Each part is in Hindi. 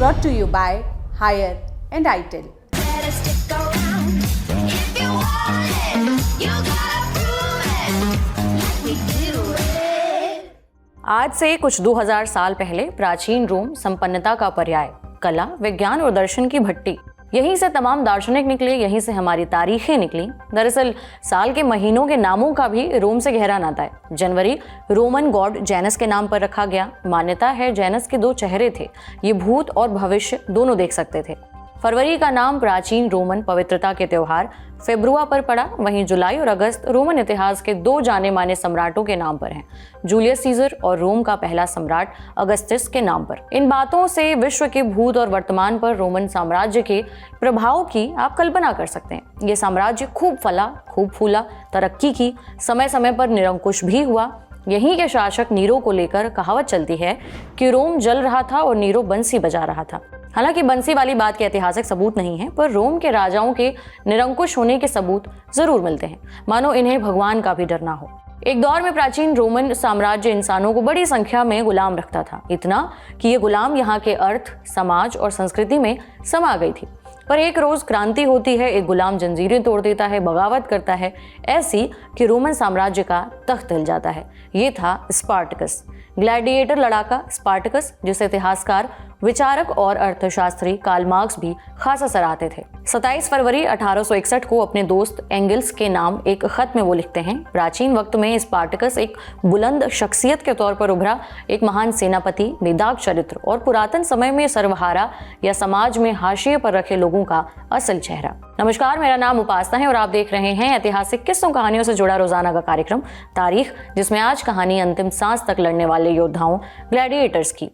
brought to you by Hire and ITIL. Better stick around if you want it. You gotta prove it like we do it. आज से कुछ 2000 साल पहले प्राचीन रोम संपन्नता का पर्याय, कला, विज्ञान और दर्शन की भट्टी। यहीं से तमाम दार्शनिक निकले, यहीं से हमारी तारीखें निकली। दरअसल साल के महीनों के नामों का भी रोम से गहरा नाता है। जनवरी रोमन गॉड जैनस के नाम पर रखा गया। मान्यता है जैनस के 2 चेहरे थे, ये भूत और भविष्य दोनों देख सकते थे। फरवरी का नाम प्राचीन रोमन पवित्रता के त्योहार फेब्रुआ पर पड़ा। वहीं जुलाई और अगस्त रोमन इतिहास के 2 जाने माने सम्राटों के नाम पर हैं, जूलियस सीजर और रोम का पहला सम्राट अगस्टस के नाम पर। इन बातों से विश्व के भूत और वर्तमान पर रोमन साम्राज्य के प्रभाव की आप कल्पना कर सकते हैं। ये साम्राज्य खूब फला, खूब फूला, तरक्की की, समय समय पर निरंकुश भी हुआ। यहीं के शासक नीरो को लेकर कहावत चलती है कि रोम जल रहा था और नीरो बंसी बजा रहा था। हालांकि बंसी वाली बात के ऐतिहासिक सबूत नहीं है, पर रोम के राजाओं के निरंकुश होने के सबूत जरूर मिलते हैं, मानो इन्हें भगवान का भी डर ना हो। एक दौर में प्राचीन रोमन साम्राज्य इंसानों को बड़ी संख्या में गुलाम रखता था, इतना कि ये गुलाम यहाँ के अर्थ, समाज और संस्कृति में समा गई थी। पर एक रोज क्रांति होती है, एक गुलाम जंजीरें तोड़ देता है, बगावत करता है, ऐसी कि रोमन साम्राज्य का तख्त हिल जाता है। ये था स्पार्टकस, ग्लैडिएटर लड़ाका स्पार्टकस, जिसे इतिहासकार, विचारक और अर्थशास्त्री कार्ल मार्क्स भी खासा सराहते थे। 27 फरवरी 1861 को अपने दोस्त एंगल्स के नाम एक खत में वो लिखते हैं, प्राचीन वक्त में स्पार्टकस एक बुलंद शख्सियत के तौर पर उभरा, एक महान सेनापति, बेदाग चरित्र और पुरातन समय में सर्वहारा या समाज में हाशिए पर रखे लोगों का असल चेहरा। नमस्कार, मेरा नाम उपासना है और आप देख रहे हैं ऐतिहासिक किस्सों कहानियों से जुड़ा रोजाना का कार्यक्रम तारीख, जिसमें आज कहानी अंतिम सांस तक लड़ने वाले योद्धाओं ग्लैडिएटर्स की।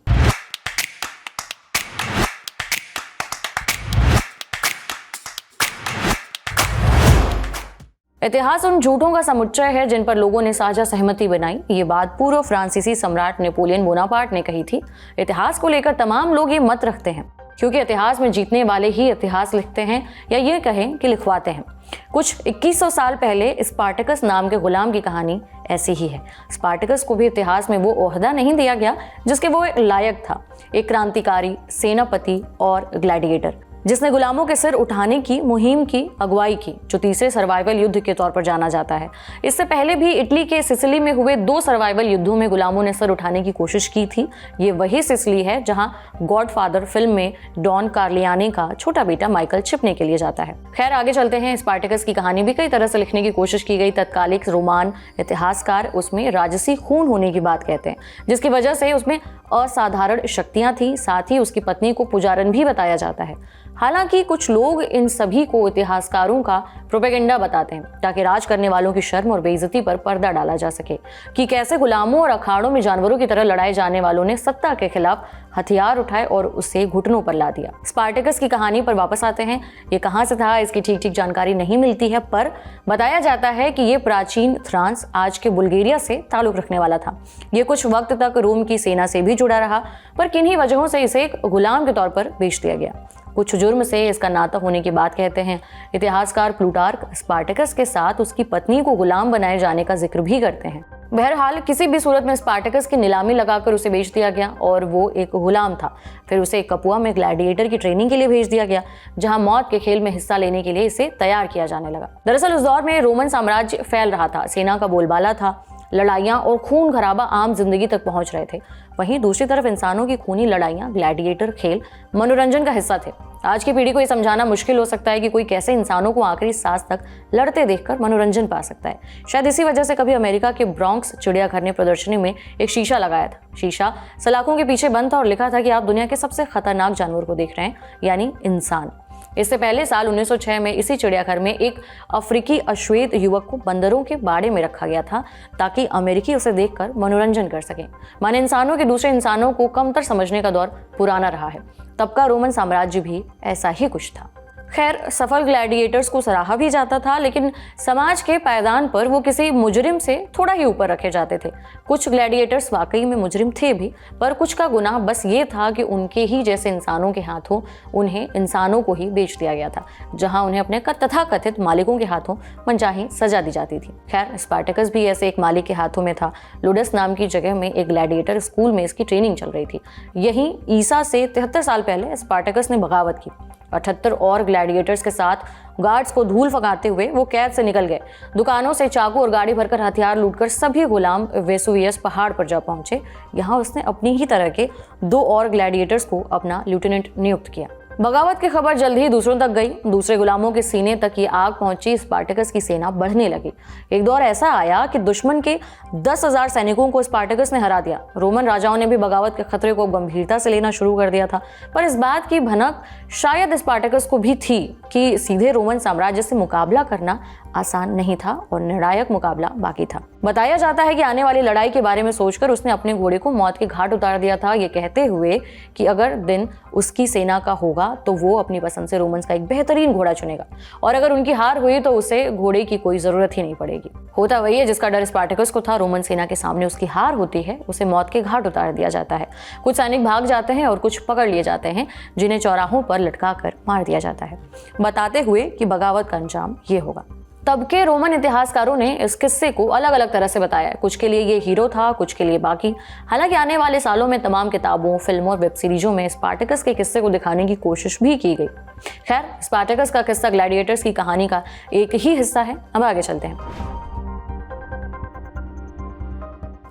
इतिहास उन झूठों का समुच्चय है जिन पर लोगों ने साझा सहमति बनाई। ये बात पूर्व फ्रांसीसी सम्राट नेपोलियन बोनापार्ट ने कही थी। इतिहास को लेकर तमाम लोग ये मत रखते हैं, क्योंकि इतिहास में जीतने वाले ही इतिहास लिखते हैं, या ये कहें कि लिखवाते हैं। कुछ 2100 साल पहले स्पार्टकस नाम के गुलाम की कहानी ऐसी ही है। स्पार्टकस को भी इतिहास में वो ओहदा नहीं दिया गया जिसके वो लायक था, एक क्रांतिकारी, सेनापति और ग्लैडिएटर, जिसने गुलामों के सिर उठाने की मुहिम की अगुवाई की, जो तीसरे सर्वाइवल युद्ध के तौर पर जाना जाता है। इससे पहले भी इटली के सिसिली में हुए 2 सर्वाइवल युद्धों में गुलामों ने सर उठाने की कोशिश की थी। ये वही सिसिली है जहां गॉडफादर फिल्म में डॉन कार्लियानी का छोटा बेटा माइकल छिपने के लिए जाता है। खैर, आगे चलते हैं। स्पार्टकस की कहानी भी कई तरह से लिखने की कोशिश की गई। तत्कालिक रोमान इतिहासकार उसमें राजसी खून होने की बात कहते हैं, जिसकी वजह से उसमें असाधारण शक्तियां थी। साथ ही उसकी पत्नी को पुजारन भी बताया जाता है। हालांकि कुछ लोग इन सभी को इतिहासकारों का प्रोपेगेंडा बताते हैं, ताकि राज करने वालों की शर्म और बेइज्जती पर पर्दा डाला जा सके कि कैसे गुलामों और अखाड़ों में जानवरों की तरह लड़ाए जाने वालों ने सत्ता के खिलाफ हथियार उठाए और उसे घुटनों पर ला दिया। स्पार्टकस की कहानी पर वापस आते हैं। ये कहां से था, इसकी ठीक जानकारी नहीं मिलती है, पर बताया जाता है कि ये प्राचीन फ्रांस, आज के बुल्गारिया से ताल्लुक रखने वाला था। ये कुछ वक्त तक रोम की सेना से भी जुड़ा रहा, पर किन्हीं वजहों से इसे एक गुलाम के तौर पर बेच दिया गया। कुछ जुर्म से इसका नाता होने की बात कहते हैं। इतिहासकार प्लूटार्क स्पार्टकस के साथ उसकी पत्नी को गुलाम बनाए जाने का जिक्र भी करते हैं। बहरहाल, किसी भी सूरत में स्पार्टकस की नीलामी लगाकर उसे बेच दिया गया और वो एक गुलाम था। फिर उसे कपुआ में ग्लैडिएटर की ट्रेनिंग के लिए भेज दिया गया, जहां मौत के खेल में हिस्सा लेने के लिए इसे तैयार किया जाने लगा। दरअसल उस दौर में रोमन साम्राज्य फैल रहा था, सेना का बोलबाला था, लड़ाइयाँ और खून खराबा आम जिंदगी तक पहुंच रहे थे। वहीं दूसरी तरफ इंसानों की खूनी लड़ाइयाँ, ग्लैडिएटर खेल मनोरंजन का हिस्सा थे। आज की पीढ़ी को ये समझाना मुश्किल हो सकता है कि कोई कैसे इंसानों को आखिरी सांस तक लड़ते देखकर मनोरंजन पा सकता है। शायद इसी वजह से कभी अमेरिका के ब्रॉन्क्स चिड़ियाघर ने प्रदर्शनी में एक शीशा लगाया था। शीशा सलाखों के पीछे बंद था और लिखा था कि आप दुनिया के सबसे खतरनाक जानवर को देख रहे हैं, यानी इंसान। इससे पहले साल 1906 में इसी चिड़ियाघर में एक अफ्रीकी अश्वेत युवक को बंदरों के बाड़े में रखा गया था, ताकि अमेरिकी उसे देखकर मनोरंजन कर सकें। माने इंसानों के दूसरे इंसानों को कमतर समझने का दौर पुराना रहा है। तब का रोमन साम्राज्य भी ऐसा ही कुछ था। खैर, सफल ग्लैडिएटर्स को सराहा भी जाता था, लेकिन समाज के पायदान पर वो किसी मुजरिम से थोड़ा ही ऊपर रखे जाते थे। कुछ ग्लैडिएटर्स वाकई में मुजरिम थे भी, पर कुछ का गुनाह बस ये था कि उनके ही जैसे इंसानों के हाथों उन्हें इंसानों को ही बेच दिया गया था, जहां उन्हें अपने तथाकथित मालिकों के हाथों मनचाही सजा दी जाती थी। खैर, स्पार्टकस भी ऐसे एक मालिक के हाथों में था। लुडस नाम की जगह में एक ग्लैडिएटर स्कूल में इसकी ट्रेनिंग चल रही थी। यहीं ईसा से 73 साल पहले स्पार्टकस ने बगावत की। 78 और ग्लैडिएटर्स के साथ गार्ड्स को धूल फंकाते हुए वो कैद से निकल गए। दुकानों से चाकू और गाड़ी भरकर हथियार लूटकर सभी गुलाम वेसुवियस पहाड़ पर जा पहुंचे। यहाँ उसने अपनी ही तरह के 2 और ग्लैडिएटर्स को अपना लेफ्टिनेंट नियुक्त किया। बगावत की खबर जल्द ही दूसरों तक गई। दूसरे गुलामों के सीने तक ये आग पहुंची। स्पार्टकस की सेना बढ़ने लगी। एक दौर ऐसा आया कि दुश्मन के 10,000 सैनिकों को स्पार्टकस ने हरा दिया। रोमन राजाओं ने भी बगावत के खतरे को गंभीरता से लेना शुरू कर दिया था, पर इस बात की भनक शायद स्पार्टकस को भी थी कि सीधे रोमन साम्राज्य से मुकाबला करना आसान नहीं था और निर्णायक मुकाबला बाकी था। बताया जाता है कि आने वाली लड़ाई के बारे में सोचकर उसने अपने घोड़े को मौत के घाट उतार दिया था, ये कहते हुए कि अगर दिन उसकी सेना का होगा तो वो अपनी पसंद से रोमन्स का एक बेहतरीन घोड़ा चुनेगा और अगर उनकी हार हुई तो उसे घोड़े की कोई जरूरत ही नहीं पड़ेगी। होता वही है जिसका डर स्पार्टकस को था। रोमन सेना के सामने उसकी हार होती है, उसे मौत के घाट उतार दिया जाता है। कुछ सैनिक भाग जाते हैं और कुछ पकड़ लिए जाते हैं, जिन्हें चौराहों पर लटका कर मार दिया जाता है, बताते हुए कि बगावत का अंजाम ये होगा। तब के रोमन इतिहासकारों ने इस किस्से को अलग अलग तरह से बताया। कुछ के लिए ये हीरो था, कुछ के लिए बाकी। हालांकि आने वाले सालों में तमाम किताबों, फिल्मों और वेब सीरीजों में स्पार्टकस के किस्से को दिखाने की कोशिश भी की गई। खैर, स्पार्टकस का किस्सा ग्लैडिएटर्स की कहानी का एक ही हिस्सा है। अब आगे चलते हैं।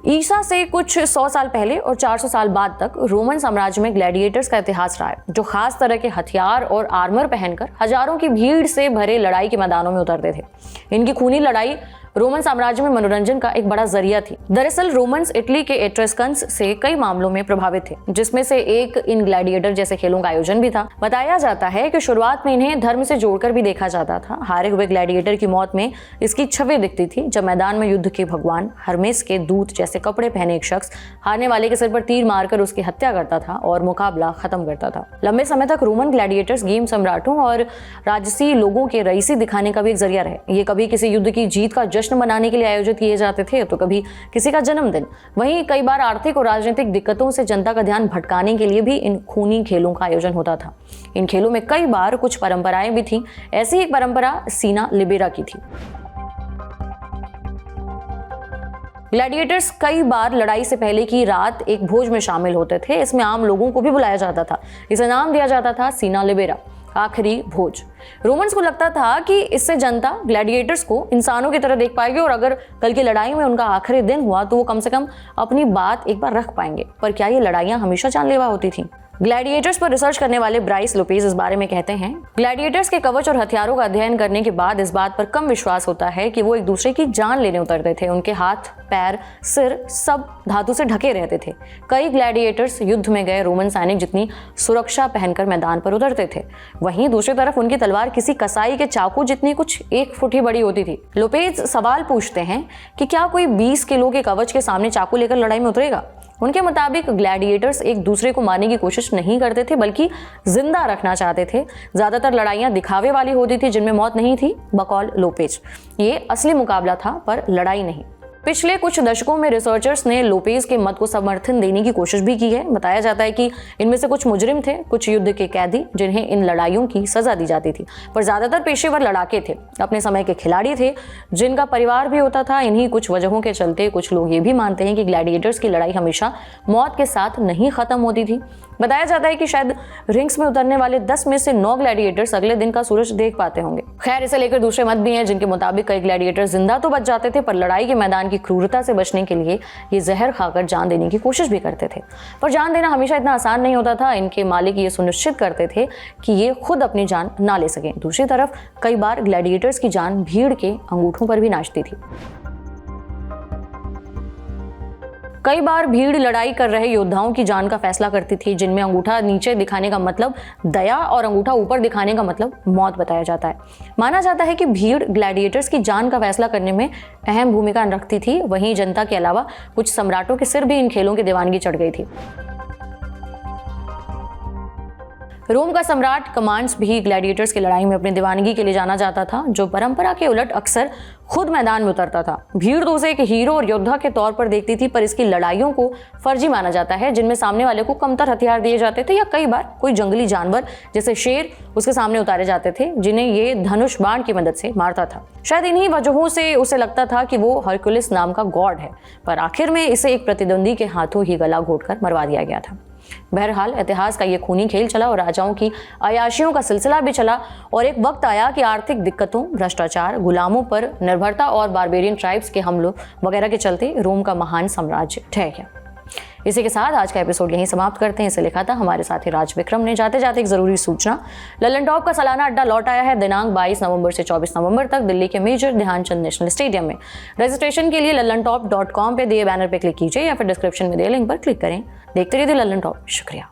ईसा से कुछ 100 साल पहले और 400 साल बाद तक रोमन साम्राज्य में ग्लैडिएटर्स का इतिहास रहा है, जो खास तरह के हथियार और आर्मर पहनकर हजारों की भीड़ से भरे लड़ाई के मैदानों में उतरते थे। इनकी खूनी लड़ाई रोमन साम्राज्य में मनोरंजन का एक बड़ा जरिया थी। दरअसल रोमन्स इटली के एट्रस्कन्स से कई मामलों में प्रभावित थे, जिसमें से एक इन ग्लैडिएटर जैसे खेलों का आयोजन भी था। बताया जाता है कि शुरुआत में इन्हें धर्म से जोड़कर भी देखा जाता था। हारे हुए ग्लैडिएटर की मौत में इसकी छवि दिखती थी, जब मैदान में युद्ध के भगवान हर्मेस के दूत जैसे कपड़े पहने एक शख्स हारने वाले के सिर पर तीर मारकर उसकी हत्या करता था और मुकाबला खत्म करता था। लंबे समय तक रोमन ग्लैडिएटर्स गेम सम्राटों और राजसी लोगों के रईसी दिखाने का भी एक जरिया रहे। ये कभी किसी युद्ध की जीत का जश्न मनाने के लिए आयोजित किए जाते थे, तो कभी किसी का जन्मदिन। वहीं कई बार आर्थिक और राजनीतिक दिक्कतों से जनता का ध्यान भटकाने के लिए भी इन खूनी खेलों का आयोजन होता था। इन खेलों में कई बार कुछ परंपराएं भी थीं। ऐसी एक परंपरा सीना लिबेरा की थी। ग्लैडिएटर्स कई बार लड़ाई से पहले की रात एक भोज में शामिल होते थे। इसमें आम लोगों को भी बुलाया जाता था। इसे नाम दिया जाता था सीना लिबेरा, आखिरी भोज। रोमन्स को लगता था कि इससे जनता ग्लैडिएटर्स को इंसानों की तरह देख पाएगी और अगर कल की लड़ाई में उनका आखिरी दिन हुआ तो वो कम से कम अपनी बात एक बार रख पाएंगे। पर क्या ये लड़ाइयाँ हमेशा जानलेवा होती थीं? ग्लैडिएटर्स पर रिसर्च करने वाले ब्राइस लोपेज इस बारे में कहते हैं, ग्लैडिएटर्स के कवच और हथियारों का अध्ययन करने के बाद इस बात पर कम विश्वास होता है कि वो एक दूसरे की जान लेने उतरते थे। उनके हाथ, पैर, सिर सब धातु से ढके रहते थे। कई ग्लैडिएटर्स युद्ध में गए रोमन सैनिक जितनी सुरक्षा पहनकर मैदान पर उतरते थे, वहीं दूसरी तरफ उनकी तलवार किसी कसाई के चाकू जितनी कुछ 1 फुट ही बड़ी होती थी। लोपेज सवाल पूछते हैं कि क्या कोई 20 किलो के कवच के सामने चाकू लेकर लड़ाई में उतरेगा? उनके मुताबिक ग्लैडिएटर्स एक दूसरे को मारने की कोशिश नहीं करते थे, बल्कि जिंदा रखना चाहते थे। ज्यादातर लड़ाइयां दिखावे वाली होती थी, जिनमें मौत नहीं थी। बकौल लोपेज, ये असली मुकाबला था, पर लड़ाई नहीं। पिछले कुछ दशकों में रिसर्चर्स ने लोपेज के मत को समर्थन देने की कोशिश भी की है। बताया जाता है कि इनमें से कुछ मुजरिम थे, कुछ युद्ध के कैदी, जिन्हें इन लड़ाइयों की सजा दी जाती थी, पर ज्यादातर पेशेवर लड़ाके थे, अपने समय के खिलाड़ी थे, जिनका परिवार भी होता था। इन्हीं कुछ वजहों के चलते कुछ लोग ये भी मानते हैं कि ग्लैडिएटर्स की लड़ाई हमेशा मौत के साथ नहीं खत्म होती थी। बताया जाता है कि शायद रिंग्स में उतरने वाले 10 में से 9 ग्लैडिएटर्स अगले दिन का सूरज देख पाते होंगे। खैर, इसे लेकर दूसरे मत भी हैं, जिनके मुताबिक कई ग्लैडिएटर जिंदा तो बच जाते थे, पर लड़ाई के मैदान की क्रूरता से बचने के लिए ये जहर खाकर जान देने की कोशिश भी करते थे। पर जान देना हमेशा इतना आसान नहीं होता था। इनके मालिक ये सुनिश्चित करते थे कि ये खुद अपनी जान ना ले सकें। दूसरी तरफ कई बार ग्लैडिएटर्स की जान भीड़ के अंगूठों पर भी नाचती थी। कई बार भीड़ लड़ाई कर रहे योद्धाओं की जान का फैसला करती थी, जिनमें अंगूठा नीचे दिखाने का मतलब दया और अंगूठा ऊपर दिखाने का मतलब मौत बताया जाता है। माना जाता है कि भीड़ ग्लैडिएटर्स की जान का फैसला करने में अहम भूमिका रखती थी। वहीं जनता के अलावा कुछ सम्राटों के सिर भी इन खेलों की दीवानगी चढ़ गई थी। रोम का सम्राट कमांड्स भी ग्लैडिएटर्स की लड़ाई में अपनी दीवानगी के लिए जाना जाता था, जो परंपरा के उलट अक्सर खुद मैदान में उतरता था। भीड़ तो उसे एक हीरो और योद्धा के तौर पर देखती थी, पर इसकी लड़ाइयों को फर्जी माना जाता है, जिनमें सामने वाले को कमतर हथियार दिए जाते थे या कई बार कोई जंगली जानवर जैसे शेर उसके सामने उतारे जाते थे, जिन्हें ये धनुष बाण की मदद से मारता था। शायद इन्हीं वजहों से उसे लगता था कि वो हरकुलिस नाम का गॉड है, पर आखिर में इसे एक प्रतिद्वंदी के हाथों ही गला घोटकर मरवा दिया गया था। बहरहाल इतिहास का ये खूनी खेल चला और राजाओं की अयाशियों का सिलसिला भी चला, और एक वक्त आया कि आर्थिक दिक्कतों, भ्रष्टाचार, गुलामों पर निर्भरता और बारबेरियन ट्राइब्स के हमलों वगैरह के चलते रोम का महान साम्राज्य ढह गया। इसी के साथ आज का एपिसोड यहीं समाप्त करते हैं। इसे लिखा था हमारे साथी राज विक्रम ने। जाते जाते एक जरूरी सूचना, लल्लन टॉप का सालाना अड्डा लौट आया है। दिनांक 22 नवंबर से 24 नवंबर तक दिल्ली के मेजर ध्यानचंद नेशनल स्टेडियम में। रजिस्ट्रेशन के लिए lallantop.com पे दिए बैनर पे क्लिक कीजिए या फिर डिस्क्रिप्शन में दिए लिंक पर क्लिक करें। देखते रहिए लल्लन टॉप। शुक्रिया।